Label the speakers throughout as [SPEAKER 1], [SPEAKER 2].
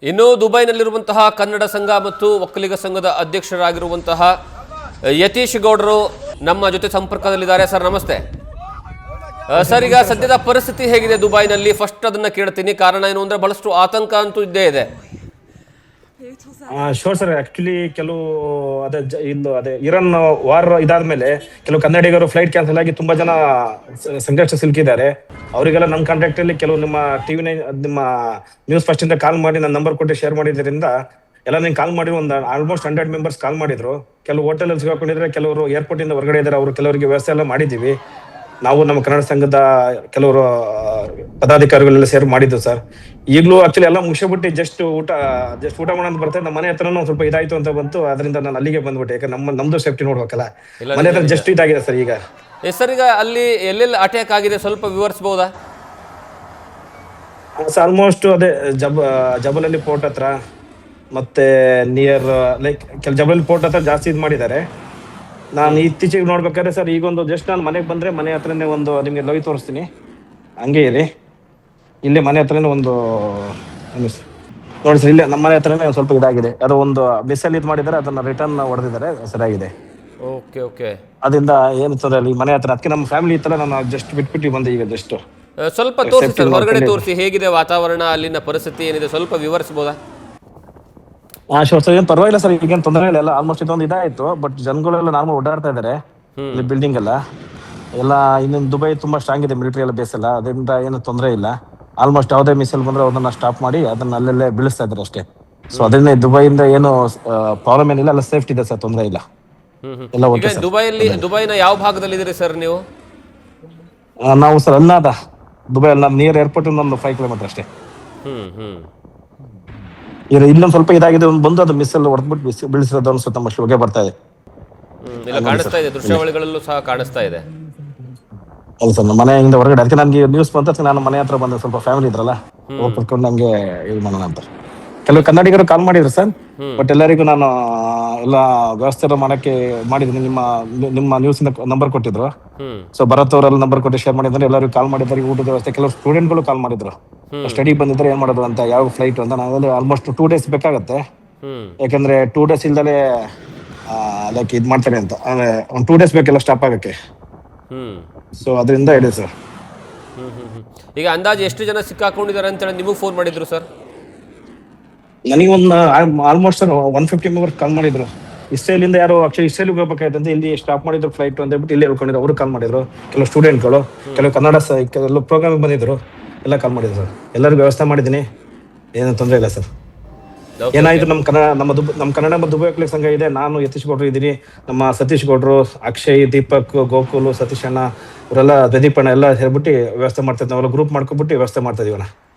[SPEAKER 1] ಇನ್ನು ದುಬೈನಲ್ಲಿರುವಂತಹ ಕನ್ನಡ ಸಂಘ ಮತ್ತು ಒಕ್ಕಲಿಗ ಸಂಘದ ಅಧ್ಯಕ್ಷರಾಗಿರುವಂತಹ ಯತೀಶ್ ಗೌಡರು ನಮ್ಮ ಜೊತೆ ಸಂಪರ್ಕದಲ್ಲಿದ್ದಾರೆ. ಸರ್ ನಮಸ್ತೆ. ಸರ್, ಈಗ ಸದ್ಯದ ಪರಿಸ್ಥಿತಿ ಹೇಗಿದೆ ದುಬೈನಲ್ಲಿ? ಫಸ್ಟ್ ಅದನ್ನ ಕೇಳ್ತೀನಿ. ಕಾರಣ ಏನು ಅಂದ್ರೆ ಬಹಳಷ್ಟು ಆತಂಕ ಅಂತೂ ಇದ್ದೇ ಇದೆ.
[SPEAKER 2] ಶೋರ್ ಸರ್, ಆಕ್ಚುಲಿ ಕೆಲವು ಅದೇ ಇರಾನ್ ವಾರ್ ಇದಾದ್ಮೇಲೆ ಕೆಲವು ಕನ್ನಡಿಗರು ಫ್ಲೈಟ್ ಕ್ಯಾನ್ಸಲ್ ಆಗಿ ತುಂಬಾ ಜನ ಸಂಕಷ್ಟ ಸಿಲುಕಿದ್ದಾರೆ. ಅವರಿಗೆಲ್ಲ ನಮ್ಮ ಕಾಂಟ್ಯಾಕ್ಟ್ ಅಲ್ಲಿ ಕೆಲವು ನಿಮ್ಮ ನಿಮ್ಮ ನ್ಯೂಸ್ ಫಸ್ಟ್ ಇಂದ ಕಾಲ್ ಮಾಡಿ ನನ್ನ ನಂಬರ್ ಕೊಟ್ಟು ಶೇರ್ ಮಾಡಿದ್ರಿಂದ ಎಲ್ಲ ನಿಂಗೆ ಕಾಲ್ ಮಾಡಿ ಒಂದು ಆಲ್ಮೋಸ್ಟ್ 100 ಮೆಂಬರ್ಸ್ ಕಾಲ್ ಮಾಡಿದ್ರು. ಕೆಲವು ಹೋಟೆಲ್ ಅಲ್ಲಿ ಸಿಗಾಕೊಂಡಿದ್ರೆ, ಕೆಲವರು ಏರ್ಪೋರ್ಟ್ ಇಂದ ಹೊರಗಡೆ ಇದ್ದಾರೆ. ಅವರು ಕೆಲವರಿಗೆ ವ್ಯವಸ್ಥೆ ಎಲ್ಲ ಮಾಡಿದ್ದೀವಿ. ನಾವು ನಮ್ಮ ಕನ್ನಡ ಸಂಘದ ಕೆಲವರು ಪದಾಧಿಕಾರಿಗಳೆಲ್ಲ ಸೇರಿ ಮಾಡಿದ್ದು ಸರ್. ಈಗಲೂ ಆಕ್ಚುಲಿ ಎಲ್ಲ ಮುಗಿಸ್ಬಿಟ್ಟು ಜಸ್ಟ್ ಊಟ ಮಾಡೋದು ಬರ್ತದೆ. ನಮ್ಮ ಮನೆ ಹತ್ರನೂ ಸ್ವಲ್ಪ ಇದಾಯ್ತು ಅಂತ ಬಂತು. ಅದರಿಂದ ನಾನು ಅಲ್ಲಿಗೆ ಬಂದ್ಬಿಟ್ಟೆ. ಯಾಕಂದ್ರೆ ನಮ್ದು ಸೇಫ್ಟಿ ನೋಡ್ಬೇಕಲ್ಲ. ಮನೆ ಹತ್ರ ಜಸ್ಟ್ ಇದಾಗಿದೆ ಸರ್. ಈಗ
[SPEAKER 1] ಸರ್, ಈಗ ಅಲ್ಲಿ ಎಲ್ಲೆಲ್ಲಿ ಅಟ್ಯಾಕ್ ಆಗಿದೆ ಸ್ವಲ್ಪ ವಿವರಿಸಬಹುದಾ?
[SPEAKER 2] ಆಲ್ಮೋಸ್ಟ್ ಅದೇ ಜಬಲಲ್ಲಿ ಪೋರ್ಟ್ ಹತ್ರ, ಮತ್ತೆ ನಿಯರ್ ಲೈಕ್ ಜಬಲಲ್ಲಿ ಪೋರ್ಟ್ ಹತ್ರ ಜಾಸ್ತಿ ಇದು ಮಾಡಿದ್ದಾರೆ. ನಾನು ಇತ್ತೀಚೆಗೆ ನೋಡ್ಬೇಕಾದ್ರೆ ಸರ್, ಈಗೊಂದು ಜಸ್ಟ್ ನಾನು ಮನೆಗೆ ಬಂದ್ರೆ ಮನೆ ಹತ್ರನೇ ಒಂದು ನಿಮಗೆ ಲೈವ್ ತೋರಿಸ್ತೀನಿ. ಹಂಗೆ ಇರಿ, ಇಲ್ಲೇ ಮನೆ ಹತ್ರನೇ ಒಂದು ನೋಡಿ ಸರ್. ಇಲ್ಲೇ ನಮ್ಮ ಮನೆ ಹತ್ರನೇ ಸ್ವಲ್ಪ ಇದಾಗಿದೆ. ಅದು ಒಂದು ಮಿಸ್ಸಲ್ಲಿ ಇದು ಮಾಡಿದ್ದಾರೆ, ಅದನ್ನ ರಿಟರ್ನ್ ಹೊಡೆದಿದ್ದಾರೆ. ಸರಿಯಾಗಿದೆ.
[SPEAKER 1] Okay okay.
[SPEAKER 2] ಅದರಿಂದ ಏನು ತೊಂದರೆ ಇಲ್ಲ. ಈ ಮನೆ ಹತ್ರ ಅದಕ್ಕೆ ನಮ್ಮ ಫ್ಯಾಮಿಲಿ ಇತ್ತಲ್ಲ, ನಾನು ಜಸ್ಟ್ ಬಿಟ್ಬಿಟ್ಟು ಬಂದೆ ಈಗ ಜಸ್ಟ್.
[SPEAKER 1] ಸ್ವಲ್ಪ ತೋರಿಸಿ ಸರ್, ಹೊರಗಡೆ ತೋರಿಸಿ. ಹೇಗಿದೆ ವಾತಾವರಣ, ಅಲ್ಲಿನ ಪರಿಸ್ಥಿತಿ ಏನಿದೆ ಸ್ವಲ್ಪ ವಿವರಿಸಬಹುದಾ?
[SPEAKER 2] ಶೋರ್ ಸರ್, ಏನ್ ಪರವಾಗಿಲ್ಲ ಸರ್. ಈಗೇನು ತೊಂದರೆ ಇಲ್ಲ. ಆಲ್ಮೋಸ್ಟ್ ಇದೊಂದು ಇದಾಯ್ತು. ಬಟ್ ಜನಗಳೆಲ್ಲ ನಾರ್ಮಲ್ ಓಡಾಡ್ತಾ ಇದಾರೆ. ಇಲ್ಲಿ ಬಿಲ್ಡಿಂಗ್ ಎಲ್ಲ ಇನ್ನೊಂದು ದುಬೈ ತುಂಬಾ ಸ್ಟ್ರಾಂಗ್ ಇದೆ, ಮಿಲಿಟರಿ ಎಲ್ಲ ಬೇಸ್ ಎಲ್ಲ. ಅದರಿಂದ ಏನು ತೊಂದರೆ ಇಲ್ಲ. ಆಲ್ಮೋಸ್ಟ್ ಯಾವುದೇ ಮಿಸೈಲ್ ಬಂದ್ರೆ ಅದನ್ನ ಸ್ಟಾಪ್ ಮಾಡಿ ಅದನ್ನ ಅಲ್ಲೆಲ್ಲೇ ಬೀಳಿಸ್ತಾ ಇದಾರೆ ಅಷ್ಟೇ. ಸೊ ಅದರಿಂದ ದುಬೈಯಿಂದ ಏನು ಪ್ರಾಬ್ಲಮ್ ಏನಿಲ್ಲ. ಎಲ್ಲ ಸೇಫ್ಟಿ ಇದೆ ಸರ್, ತೊಂದರೆ ಇಲ್ಲ. ಎಲ್ಲ ಓಕೆ ಸರ್.
[SPEAKER 1] ದುಬೈನ ಯಾವ ಭಾಗದಲ್ಲಿ ಇದ್ದೀರಿ ಸರ್ ನೀವು?
[SPEAKER 2] ನಾವು ಸರ್ ಅಲ್ನಾದ, ದುಬೈ ಅಲ್ಲ, ನಿಯರ್ ಏರ್ಪೋರ್ಟ್ ಇಂದ ಒಂದು 5 ಕಿಲೋಮೀಟರ್ ಅಷ್ಟೇ. ಇಲ್ಲೊಂದು ಸ್ವಲ್ಪ ಇದಾಗಿದೆ. ಒಂದು ಬಂದು ಅದು ಮಿಸ್ಸಲ್ಲಿ ಹೊಡೆದ್ಬಿಟ್ಟು ಬೀಳಿಸಿರೋದು ಅನ್ಸುತ್ತೆ. ನಮ್ಮ ಹೊಗೆ ಬರ್ತಾ ಇದೆ.
[SPEAKER 1] ಕಾಣಿಸ್ತಾ ಇದೆ, ದೃಶ್ಯಾವಳಿಗಳಲ್ಲೂ ಸಹ ಕಾಣಿಸ್ತಾ ಇದೆ.
[SPEAKER 2] ಹೌದು ಸರ್, ನಮ್ಮ ಮನೆಯಿಂದ ಹೊರಗಡೆ. ಅದಕ್ಕೆ ನನಗೆ ನ್ಯೂಸ್ ಬಂತ, ನಾನು ಮನೆ ಹತ್ರ ಬಂದೆ. ಸ್ವಲ್ಪ ಫ್ಯಾಮಿಲಿ ಇದ್ರಲ್ಲ, ಹೋಗ್ಕೊಂಡು ನಂಗೆ ಇದು ಮಾಡೋಣ ಅಂತ. ಕೆಲವು ಕನ್ನಡಿಗರು ಕಾಲ್ ಮಾಡಿದ್ರು ಸರ್. ಬಟ್ ಎಲ್ಲರಿಗೂ ನಾನು ಎಲ್ಲ ವ್ಯವಸ್ಥೆ ಎಲ್ಲ ಮಾಡಕ್ಕೆ ಮಾಡಿದ್ದೀನಿ. ನಿಮ್ಮ ನ್ಯೂಸ್ ಇಂದ ನಂಬರ್ ಕೊಟ್ಟಿದ್ರು. ಸೊ ಭರತ್ ಅವರೆಲ್ಲ ನಂಬರ್ ಕೊಟ್ಟು ಶೇರ್ ಮಾಡಿದ್ರೆ ಎಲ್ಲರಿಗೂ ಕಾಲ್ ಮಾಡಿದ್ದಾರೆ. ಊಟದ ವ್ಯವಸ್ಥೆ ಕೆಲವು ಸ್ಟೂಡೆಂಟ್ಗಳು ಕಾಲ್ ಮಾಡಿದ್ರು. ಸ್ಟಡಿ ಬಂದಿದ್ರೆ ಏನ್ ಮಾಡೋದು ಅಂತ, ಯಾವ ಫ್ಲೈಟ್ ಅಂತ. ನಾವೆಲ್ಲ ಆಲ್ಮೋಸ್ಟ್ 2 days ಬೇಕಾಗತ್ತೆ. ಯಾಕಂದ್ರೆ 2 days ಇಲ್ದಲೆ ಲೈಕ್ ಇದ್ ಮಾಡ್ತಾರೆ ಅಂತ. ಅಂದ್ರೆ ಒಂದು 2 days ಬೇಕೆಲ್ಲ ಸ್ಟಾಪ್ ಆಗಕ್ಕೆ. ಸೊ ಅದರಿಂದ ಹೇಳಿ ಸರ್.
[SPEAKER 1] ಈಗ ಅಂದಾಜು ಎಷ್ಟು ಜನ ಸಿಕ್ಕಾಕೊಂಡಿದ್ದಾರೆ ಅಂತ ಹೇಳಿ ನಿಮಗೆ ಫೋನ್ ಮಾಡಿದ್ರು ಸರ್?
[SPEAKER 2] ನನಗೆ ಒಂದು ಆಲ್ಮೋಸ್ಟ್ ಸರ್ 150 ಮೆಂಬರ್ಸ್ ಕಾಲ್ ಮಾಡಿದ್ರು. ಇಸ್ರೇಲಿಂದ ಯಾರು ಆಕ್ಚುಲಿ ಇಸ್ರೇಲಿಗೆ ಹೋಗ್ಬೇಕಾಯ್ತಂತ ಇಲ್ಲಿ ಸ್ಟಾಪ್ ಮಾಡಿದ್ರು ಫ್ಲೈಟ್ ಅಂತ ಹೇಳ್ಬಿಟ್ಟು ಇಲ್ಲಿ ಹೇಳ್ಕೊಂಡಿದ್ರು. ಅವರು ಕಾಲ್ ಮಾಡಿದ್ರು. ಕೆಲವು ಸ್ಟೂಡೆಂಟ್ಗಳು, ಕೆಲವು ಕನ್ನಡ ಕೆಲವು ಪ್ರೋಗ್ರಾಮ್ ಬಂದಿದ್ರು, ಎಲ್ಲ ಕಾಲ್ ಮಾಡಿದ್ರು ಸರ್. ಎಲ್ಲರಿಗೂ ವ್ಯವಸ್ಥೆ ಮಾಡಿದ್ದೀನಿ, ಏನು ತೊಂದರೆ ಇಲ್ಲ ಸರ್. ಏನಾಯ್ತು, ನಮ್ಮ ಕನ್ನಡ ಮತ್ತು ದುಬೈ ಒಕ್ಕಲಿಗ ಸಂಘ ಇದೆ. ನಾನು ಯತೀಶ್ ಗೌಡ್ರು ಇದ್ದೀನಿ, ನಮ್ಮ ಸತೀಶ್ ಗೌಡ್ರು, ಅಕ್ಷಯ್, ದೀಪಕ್, ಗೋಕುಲ್, ಸತೀಶ್ ಅಣ್ಣ ಇವರೆಲ್ಲ, ಪ್ರದೀಪ್ ಅಣ್ಣ ಎಲ್ಲ ಹೇಳ್ಬಿಟ್ಟು ವ್ಯವಸ್ಥೆ ಮಾಡ್ತಾ ನಾವೆಲ್ಲ ಗ್ರೂಪ್ ಮಾಡ್ಕೊಬಿಟ್ಟು ವ್ಯವಸ್ಥೆ ಮಾಡ್ತಾ ಇದೀವಣ್ಣ.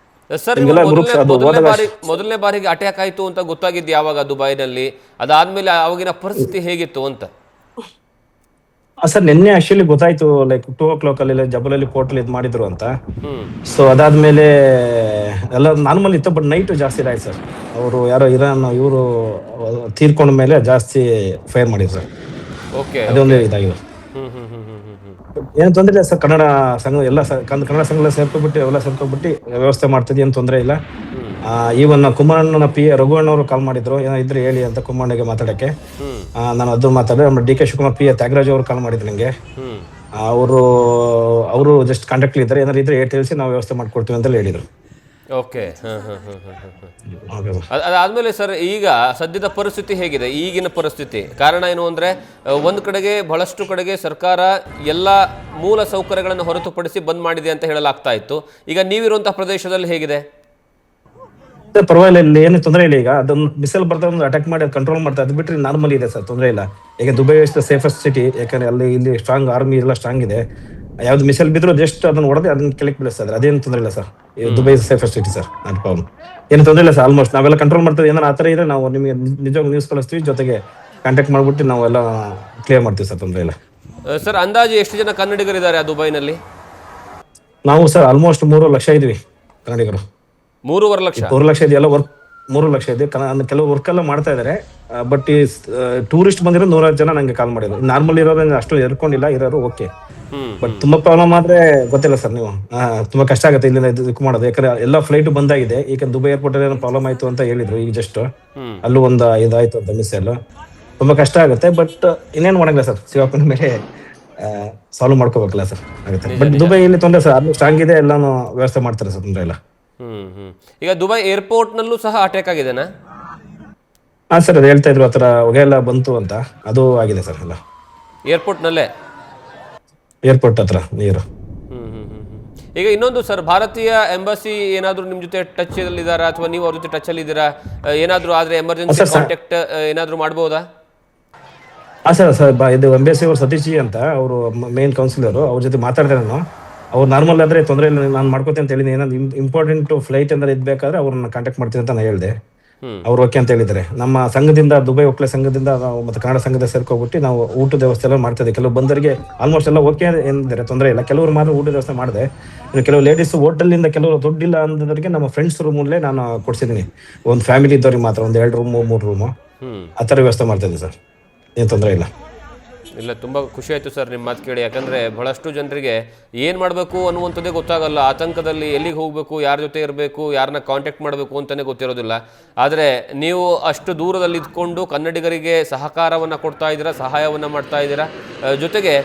[SPEAKER 1] ಸರ್, ಮೊದಲನೇ ಬಾರಿಗೆ ಅಟ್ಯಾಕ್ ಆಯ್ತು ಅಂತ ಗೊತ್ತಾಗಿದ್ದು ಯಾವಾಗ ದುಬೈನಲ್ಲಿ? ಅದಾದ್ಮೇಲೆ ಅವಾಗಿನ ಪರಿಸ್ಥಿತಿ ಹೇಗಿತ್ತು ಅಂತ?
[SPEAKER 2] ಸರ್, ನಿನ್ನೆ ಆಕ್ಚುಲಿ ಗೊತ್ತಾಯ್ತು. ಲೈಕ್ 2 o'clock ಅಲ್ಲಿ ಜಬಲಲ್ಲಿ ಪೋರ್ಟಲ್ ಇದು ಮಾಡಿದ್ರು ಅಂತ. ಸೊ ಅದಾದ್ಮೇಲೆ ಎಲ್ಲ ನಾರ್ಮಲ್ ಇತ್ತು. ಬಟ್ ನೈಟ್ ಜಾಸ್ತಿ ಇದಾಯ್ತು ಸರ್. ಅವರು ಯಾರೋ ಇರಾನ್ ಇವರು ತೀರ್ಕೊಂಡ ಮೇಲೆ ಜಾಸ್ತಿ ಫೈರ್ ಮಾಡಿದ್ರು ಸರ್. ಅದೊಂದೇ ಇದಾಗಿದೆ. ಏನು ತೊಂದರೆ ಇಲ್ಲ ಸರ್. ಕನ್ನಡ ಸಂಘ ಎಲ್ಲ ಕನ್ನಡ ಸಂಘ ಸೇರ್ಕೊಬಿಟ್ಟು ಎಲ್ಲ ಸೇರ್ಕೊಬಿಟ್ಟು ವ್ಯವಸ್ಥೆ ಮಾಡ್ತಿದ್ವಿ. ಏನು ತೊಂದರೆ ಇಲ್ಲ. ಈವನ್ ಕುಮಾರಣ್ಣನ ರಘುವಣ್ಣ ಅವರು ಕಾಲ್ ಮಾಡಿದ್ರು, ಏನೋ ಇದ್ರೆ ಹೇಳಿ ಅಂತ ಕುಮಾರಣ್ಣಗೆ ಮಾತಾಡಕ್ಕೆ. ನಾನು ಅದು ಮಾತಾಡಿದೆ. ನಮ್ಮ ಡಿ ಕೆ ಶಿವಕುಮಾರ್ ತ್ಯಾಗರಾಜ್ ಅವರು ಕಾಲ್ ಮಾಡಿದ್ರು ನಂಗೆ. ಅವರು ಜಸ್ಟ್ ಕಾಂಟ್ಯಾಕ್ಟ್ ಇದ್ದಾರೆ, ಏನಾದ್ರು ಇದ್ರೆ ತಿಳಿಸಿ ನಾವು ವ್ಯವಸ್ಥೆ ಮಾಡ್ಕೊಡ್ತೀವಿ ಅಂತ ಹೇಳಿದ್ರು.
[SPEAKER 1] ಓಕೆ. ಅದಾದ್ಮೇಲೆ ಸರ್, ಈಗ ಸದ್ಯದ ಪರಿಸ್ಥಿತಿ ಹೇಗಿದೆ? ಈಗಿನ ಪರಿಸ್ಥಿತಿ ಕಾರಣ ಏನು ಅಂದ್ರೆ, ಒಂದು ಕಡೆಗೆ ಬಹಳಷ್ಟು ಕಡೆಗೆ ಸರ್ಕಾರ ಎಲ್ಲ ಮೂಲ ಸೌಕರ್ಯಗಳನ್ನು ಹೊರತುಪಡಿಸಿ ಬಂದ್ ಮಾಡಿದೆ ಅಂತ ಹೇಳಲಾಗ್ತಾ ಇತ್ತು. ಈಗ ನೀವಿರುವಂತಹ ಪ್ರದೇಶದಲ್ಲಿ ಹೇಗಿದೆ?
[SPEAKER 2] ಪರವಾಗಿಲ್ಲ, ಇಲ್ಲಿ ಏನು ತೊಂದರೆ ಇಲ್ಲ. ಈಗ ಅದೊಂದು ಮಿಸೈಲ್ ಬರ್ತಾ ಅಟ್ಯಾಕ್ ಮಾಡಿ ಕಂಟ್ರೋಲ್ ಮಾಡ್ತಾ, ಅದು ಬಿಟ್ಟರೆ ನಾರ್ಮಲ್ ಇದೆ ಸರ್, ತೊಂದರೆ ಇಲ್ಲ. ಈಗ Dubai is the safest city. ಯಾಕಂದ್ರೆ ಇಲ್ಲಿ ಸ್ಟ್ರಾಂಗ್ ಆರ್ಮಿ ಎಲ್ಲ ಸ್ಟ್ರಾಂಗ್ ಇದೆ. ಯಾವ್ದು ಮಿಸೈಲ್ ಬಿದ್ರು ಜಸ್ಟ್ ಅದನ್ನ ಹೊಡೆದು ಅದನ್ನ ಕೆಳಗೆ ಬೀಳಿಸ್ತಾ ಇದ್ದಾರೆ. ಅದೇನು ತೊಂದರೆ ಇಲ್ಲ sir. Dubai is safest city sir. ಏನು ತೊಂದರೆ ಇಲ್ಲ ಸರ್. ಆಲ್ಮೋಸ್ಟ್ ನಾವೆಲ್ಲ ಕಂಟ್ರೋಲ್ ಮಾಡ್ತೀವಿ. ಏನಾರ ಆತರ ಇದ್ರೆ ನಾವು ನಿಮಗೆ ನಿಜವಾಗಿ ನ್ಯೂಸ್ ಕಳಿಸ್ತೀವಿ, ಜೊತೆಗೆ ಕಾಂಟ್ಯಾಕ್ಟ್ ಮಾಡ್ಬಿಟ್ಟು ನಾವೆಲ್ಲ ಕ್ಲಿಯರ್ ಮಾಡ್ತೀವಿ ಸರ್, ತೊಂದರೆ ಇಲ್ಲ.
[SPEAKER 1] ಸರ್, ಅಂದಾಜು ಎಷ್ಟು ಜನ ಕನ್ನಡಿಗರಿದ್ದಾರೆ ಆ ದುಬೈನಲ್ಲಿ?
[SPEAKER 2] ನಾವು ಸರ್ ಆಲ್ಮೋಸ್ಟ್ 3 ಲಕ್ಷ ಇದೀವಿ ಕನ್ನಡಿಗರು.
[SPEAKER 1] 3.5 ಲಕ್ಷ?
[SPEAKER 2] 3 ಲಕ್ಷ ಇದೆಯಲ್ಲ, 3 ಲಕ್ಷ ಇದೆ. ಕೆಲವು ವರ್ಕ್ ಎಲ್ಲ ಮಾಡ್ತಾ ಇದಾರೆ. ಬಟ್ ಈ ಟೂರಿಸ್ಟ್ ಬಂದಿರೋ 100 ಜನ ನಂಗೆ ಕಾಲ್ ಮಾಡಿದ್ರು. ನಾರ್ಮಲ್ ಇರೋರು ಅಷ್ಟು ಎರ್ಕೊಂಡಿಲ್ಲ, ಇರೋರು ಓಕೆ. ಬಟ್ ತುಂಬಾ ಪ್ರಾಬ್ಲಮ್ ಆದ್ರೆ ಗೊತ್ತಿಲ್ಲ ಸರ್ ನೀವು ತುಂಬಾ ಕಷ್ಟ ಆಗುತ್ತೆ ಇಲ್ಲಿಂದ ಇದಕ್ಕೆ ಮಾಡೋದು, ಯಾಕಂದ್ರೆ ಎಲ್ಲ ಫ್ಲೈಟ್ ಬಂದಾಗಿದೆ. ಈಗ ದುಬೈ ಏರ್ಪೋರ್ಟ್ ಅಲ್ಲಿ ಏನೋ ಪ್ರಾಬ್ಲಮ್ ಆಯ್ತು ಅಂತ ಹೇಳಿದ್ರು ಈಗ ಜಸ್ಟ್, ಅಲ್ಲೂ ಒಂದು ಇದಾಯ್ತು ಅಂತ ಮಿಸ್ ಎಲ್ಲ ತುಂಬಾ ಕಷ್ಟ ಆಗುತ್ತೆ. ಬಟ್ ಇನ್ನೇನ್ ಮಾಡಂಗಿಲ್ಲ ಸರ್, ಶಿವಪ್ಪನ ಮೇಲೆ ಸಾಲ್ವ್ ಮಾಡ್ಕೋಬೇಕಲ್ಲ ಸರ್, ಆಗುತ್ತೆ. ಬಟ್ ದುಬೈಯಲ್ಲಿ ತೊಂದರೆ ಸರ್, ಅದು ಸ್ಟ್ರಾಂಗ್ ಇದೆ, ಎಲ್ಲಾನು ವ್ಯವಸ್ಥೆ ಮಾಡ್ತಾರೆ ಸರ್, ತೊಂದರೆ ಇಲ್ಲ.
[SPEAKER 1] ಈಗ ದುಬೈ ಏರ್ಪೋರ್ಟ್ ನಲ್ಲೂ ಸಹ ಅಟ್ಯಾಕ್ ಆಗಿದೆನಾ?
[SPEAKER 2] ಹಾ ಸರ್, ಅದು ಹೇಳ್ತಾ ಇದ್ರು ಆತರ ಹೊಗೆ ಎಲ್ಲ ಬಂತು ಅಂತ, ಅದು ಆಗಿದೆ ಸರ್ ಎಲ್ಲ
[SPEAKER 1] ಏರ್ಪೋರ್ಟ್ ನಲ್ಲೇ,
[SPEAKER 2] ಏರ್ಪೋರ್ಟ್ ಹತ್ರ ನೀರು.
[SPEAKER 1] ಈಗ ಇನ್ನೊಂದು ಸರ್, ಭಾರತೀಯ ಎಂಬಸಿ ಏನಾದ್ರು ನಿಮ್ ಜೊತೆ ಟಚ್ ಅಲ್ಲಿ ಇದಾರಾ, ಅಥವಾ ನೀವು ಅವ್ರ ಜೊತೆ ಟಚ್ ಅಲ್ಲಿ ಇದ್ದೀರಾ? ಏನಾದ್ರು ಆದ್ರೆ ಎಮರ್ಜೆನ್ಸಿ ಕಾಂಟ್ಯಾಕ್ಟ್ ಏನಾದ್ರು ಮಾಡಬಹುದಾ?
[SPEAKER 2] ಹಾ ಸರ್, ಇದು ಎಂಬಸಿ ಅವರು ಸತೀಶ್ ಜಿ ಅಂತ, ಅವರು ಮೇನ್ ಕೌನ್ಸಿಲರ್, ಅವ್ರ ಜೊತೆ ಮಾತಾಡಿದೆ ನಾನು. ಅವ್ರು ನಾರ್ಮಲ್ ಆದ್ರೆ ತೊಂದರೆ ಇಲ್ಲ, ನಾನು ಮಾಡ್ಕೋತೀನಿ ಅಂತ ಹೇಳಿದ್ದೀನಿ. ಏನಾದ್ರು ಇಂಪಾರ್ಟೆಂಟ್ ಫ್ಲೈಟ್ ಏನಾದ್ರು ಇದ್ಬೇಕಾದ್ರೆ ಅವ್ರನ್ನ ಕಾಂಟ್ಯಾಕ್ಟ್ ಮಾಡ್ತೀನಿ ಅಂತ ನಾನು ಹೇಳಿದೆ. ಅವ್ರು ಓಕೆ ಅಂತ ಹೇಳಿದ್ದಾರೆ. ನಮ್ಮ ಸಂಘದಿಂದ, ದುಬೈ ಒಕ್ಕಲೆ ಸಂಘದಿಂದ ನಾವು ಮತ್ತೆ ಕನ್ನಡ ಸಂಘದ ಸೇರ್ಕೊಬಿಟ್ಟು ನಾವು ಊಟದ ವ್ಯವಸ್ಥೆ ಎಲ್ಲ ಮಾಡ್ತಾ ಇದ್ದೀವಿ. ಕೆಲವು ಬಂದರಿಗೆ ಆಲ್ಮೋಸ್ಟ್ ಎಲ್ಲ ಓಕೆ ಏನಿದ್ದಾರೆ, ತೊಂದರೆ ಇಲ್ಲ. ಕೆಲವರು ಮಾತ್ರ ಊಟದ ವ್ಯವಸ್ಥೆ ಮಾಡಿದೆ. ಇನ್ನು ಕೆಲವು ಲೇಡೀಸ್ ಹೋಟೆಲಿಂದ ಕೆಲವರು ದುಡ್ಡಿಲ್ಲ ಅಂದವರಿಗೆ ನಮ್ಮ ಫ್ರೆಂಡ್ಸ್ ರೂಮಲ್ಲೇ ನಾನು ಕೊಡ್ಸಿದ್ದೀನಿ. ಒಂದು ಫ್ಯಾಮಿಲಿ ಇದ್ದವ್ರಿಗೆ ಮಾತ್ರ ಒಂದು 2 ರೂಮು 3 ರೂಮು ಆ ಥರ ವ್ಯವಸ್ಥೆ ಮಾಡ್ತಾ ಇದ್ದೀವಿ ಸರ್, ಏನು ತೊಂದರೆ ಇಲ್ಲ.
[SPEAKER 1] ಇಲ್ಲ, ತುಂಬ ಖುಷಿ ಆಯಿತು ಸರ್ ನಿಮ್ಮ ಮಾತು ಕೇಳಿ. ಯಾಕಂದರೆ ಬಹಳಷ್ಟು ಜನರಿಗೆ ಏನು ಮಾಡಬೇಕು ಅನ್ನುವಂಥದ್ದೇ ಗೊತ್ತಾಗಲ್ಲ. ಆತಂಕದಲ್ಲಿ ಎಲ್ಲಿಗೆ ಹೋಗಬೇಕು, ಯಾರ ಜೊತೆ ಇರಬೇಕು, ಯಾರನ್ನ ಕಾಂಟ್ಯಾಕ್ಟ್ ಮಾಡಬೇಕು ಅಂತಲೇ ಗೊತ್ತಿರೋದಿಲ್ಲ. ಆದರೆ ನೀವು ಅಷ್ಟು ದೂರದಲ್ಲಿ ಇದ್ಕೊಂಡು ಕನ್ನಡಿಗರಿಗೆ ಸಹಕಾರವನ್ನು ಕೊಡ್ತಾ ಇದ್ದೀರಾ, ಸಹಾಯವನ್ನು ಮಾಡ್ತಾ ಇದ್ದೀರಾ, ಜೊತೆಗೆ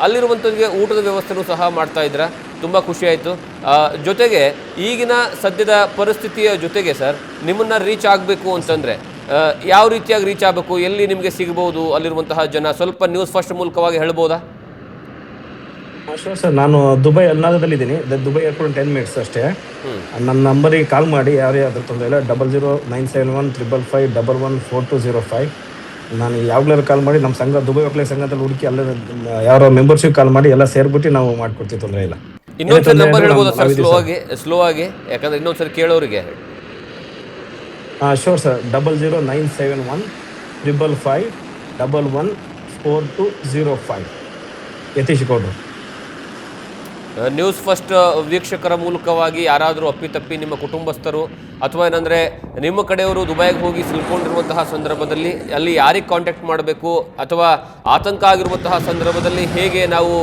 [SPEAKER 1] ಅಲ್ಲಿರುವಂಥವ್ರಿಗೆ ಊಟದ ವ್ಯವಸ್ಥೆನೂ ಸಹ ಮಾಡ್ತಾ ಇದ್ದೀರಾ. ತುಂಬ ಖುಷಿ ಆಯಿತು. ಜೊತೆಗೆ ಈಗಿನ ಸದ್ಯದ ಪರಿಸ್ಥಿತಿಯ ಜೊತೆಗೆ ಸರ್, ನಿಮ್ಮನ್ನು ರೀಚ್ ಆಗಬೇಕು ಅಂತಂದರೆ ಯಾವ ರೀತಿಯಾಗಿ ರೀಚ್ ಆಗಬೇಕು, ಎಲ್ಲಿ ನಿಮಗೆ ಸಿಗಬಹುದು ಅಲ್ಲಿರುವಂತಹ ಜನ, ಸ್ವಲ್ಪ ನ್ಯೂಸ್ ಫಸ್ಟ್ ಮೂಲಕವಾಗಿ ಹೇಳ್ಬೋದಾ?
[SPEAKER 2] ಸರ್, ನಾನು ದುಬೈ ಅಲ್ನಾದಲ್ಲಿ ಇದ್ದೀನಿ. ದುಬೈ ಏರ್ಪೋರ್ಟ್ 10 ಮಿನಿಟ್ಸ್ ಅಷ್ಟೇ. ನನ್ನ ನಂಬರಿಗೆ ಕಾಲ್ ಮಾಡಿ, ಯಾರೇ ಅದ್ರ ತೊಂದರೆ ಇಲ್ಲ. 00971555114205. ನಾನು ಯಾವಾಗಲೂ ಕಾಲ್ ಮಾಡಿ, ನಮ್ಮ ಸಂಘ ದುಬೈ ಒಕ್ಕಲೆ ಸಂಘದಲ್ಲಿ ಹುಡುಕಿ ಅಲ್ಲೇ ಯಾರೋ ಮೆಂಬರ್ಶಿಪ್ ಕಾಲ್ ಮಾಡಿ ಎಲ್ಲ ಸೇರ್ಬಿಟ್ಟು ನಾವು ಮಾಡ್ಕೊಡ್ತೀವಿ, ತೊಂದರೆ ಇಲ್ಲ.
[SPEAKER 1] ಇನ್ನೊಂದ್ಸರಿ ನಂಬರ್ ಹೇಳ್ಬೋದಾ ಸರ್, ಸ್ಲೋ ಆಗಿ, ಯಾಕಂದ್ರೆ ಇನ್ನೊಂದ್ಸರಿ ಕೇಳೋರಿಗೆ.
[SPEAKER 2] Sure sir, 00971555114205. ಯತೀಶ್ ಗೌಡ್ರು.
[SPEAKER 1] ನ್ಯೂಸ್ ಫಸ್ಟ್ ವೀಕ್ಷಕರ ಮೂಲಕವಾಗಿ ಯಾರಾದರೂ ಅಪ್ಪಿತಪ್ಪಿ ನಿಮ್ಮ ಕುಟುಂಬಸ್ಥರು ಅಥವಾ ಏನಂದರೆ ನಿಮ್ಮ ಕಡೆಯವರು ದುಬೈಗೆ ಹೋಗಿ ಸಿಲ್ಕೊಂಡಿರುವಂತಹ ಸಂದರ್ಭದಲ್ಲಿ ಅಲ್ಲಿ ಯಾರಿಗೆ ಕಾಂಟ್ಯಾಕ್ಟ್ ಮಾಡಬೇಕು, ಅಥವಾ ಆತಂಕ ಆಗಿರುವಂತಹ ಸಂದರ್ಭದಲ್ಲಿ ಹೇಗೆ ನಾವು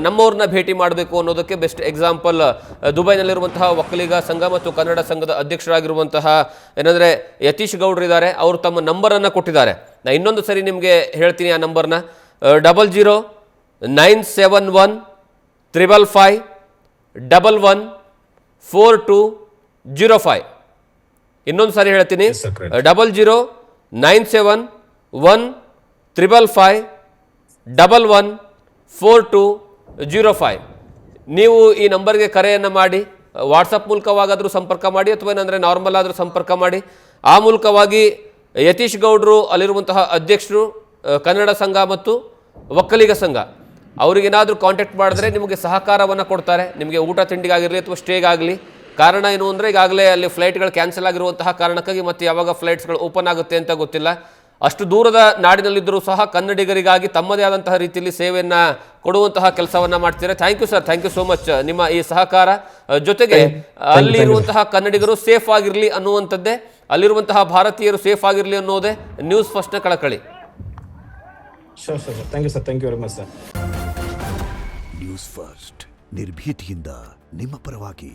[SPEAKER 1] ನಮ್ಮವ್ರನ್ನ ಭೇಟಿ ಮಾಡಬೇಕು ಅನ್ನೋದಕ್ಕೆ ಬೆಸ್ಟ್ ಎಕ್ಸಾಂಪಲ್ ದುಬೈನಲ್ಲಿರುವಂತಹ ಒಕ್ಕಲಿಗ ಸಂಘ ಮತ್ತು ಕನ್ನಡ ಸಂಘದ ಅಧ್ಯಕ್ಷರಾಗಿರುವಂತಹ ಏನಂದರೆ ಯತೀಶ್ ಗೌಡ್ರು ಇದ್ದಾರೆ. ಅವರು ತಮ್ಮ ನಂಬರನ್ನು ಕೊಟ್ಟಿದ್ದಾರೆ. ನಾನು ಇನ್ನೊಂದು ಸರಿ ನಿಮಗೆ ಹೇಳ್ತೀನಿ ಆ ನಂಬರ್ನ. 00971555114205. ಇನ್ನೊಂದು ಸಾರಿ ಹೇಳ್ತೀನಿ, 00971555114205. ನೀವು ಈ ನಂಬರ್ಗೆ ಕರೆಯನ್ನು ಮಾಡಿ, ವಾಟ್ಸಪ್ ಮೂಲಕವಾಗಾದರೂ ಸಂಪರ್ಕ ಮಾಡಿ, ಅಥವಾ ಏನಂದರೆ ನಾರ್ಮಲ್ ಆದರೂ ಸಂಪರ್ಕ ಮಾಡಿ. ಆ ಮೂಲಕವಾಗಿ ಯತೀಶ್ ಗೌಡ್ರು ಅಲ್ಲಿರುವಂತಹ ಅಧ್ಯಕ್ಷರು, ಕನ್ನಡ ಸಂಘ ಮತ್ತು ಒಕ್ಕಲಿಗ ಸಂಘ, ಅವ್ರಿಗೇನಾದರೂ ಕಾಂಟ್ಯಾಕ್ಟ್ ಮಾಡಿದ್ರೆ ನಿಮಗೆ ಸಹಕಾರವನ್ನು ಕೊಡ್ತಾರೆ. ನಿಮಗೆ ಊಟ ತಿಂಡಿಗಾಗಿರಲಿ ಅಥವಾ ಸ್ಟೇಗಾಗಲಿ. ಕಾರಣ ಏನು ಅಂದರೆ ಈಗಾಗಲೇ ಅಲ್ಲಿ ಫ್ಲೈಟ್ಗಳು ಕ್ಯಾನ್ಸಲ್ ಆಗಿರುವಂತಹ ಕಾರಣಕ್ಕಾಗಿ ಮತ್ತೆ ಯಾವಾಗ ಫ್ಲೈಟ್ಸ್ಗಳು ಓಪನ್ ಆಗುತ್ತೆ ಅಂತ ಗೊತ್ತಿಲ್ಲ. ಅಷ್ಟು ದೂರದ ನಾಡಿನಲ್ಲಿದ್ದರೂ ಸಹ ಕನ್ನಡಿಗರಿಗಾಗಿ ತಮ್ಮದೇ ಆದಂತಹ ರೀತಿಯಲ್ಲಿ ಸೇವೆಯನ್ನು ಕೊಡುವಂತಹ ಕೆಲಸವನ್ನು ಮಾಡ್ತೀರಾ. Thank you sir, thank you so much ನಿಮ್ಮ ಈ ಸಹಕಾರ. ಜೊತೆಗೆ ಅಲ್ಲಿ ಇರುವಂತಹ ಕನ್ನಡಿಗರು ಸೇಫ್ ಆಗಿರಲಿ ಅನ್ನುವಂಥದ್ದೇ, ಅಲ್ಲಿರುವಂತಹ ಭಾರತೀಯರು ಸೇಫ್ ಆಗಿರಲಿ ಅನ್ನೋದೇ ನ್ಯೂಸ್ ಫಸ್ಟ್ನ ಕಳಕಳಿ.
[SPEAKER 2] Sure sir, thank you sir, thank you very much sir.
[SPEAKER 3] News First ನಿರ್ಭೀತಿಯಿಂದ ನಿಮ್ಮ ಪರವಾಗಿ.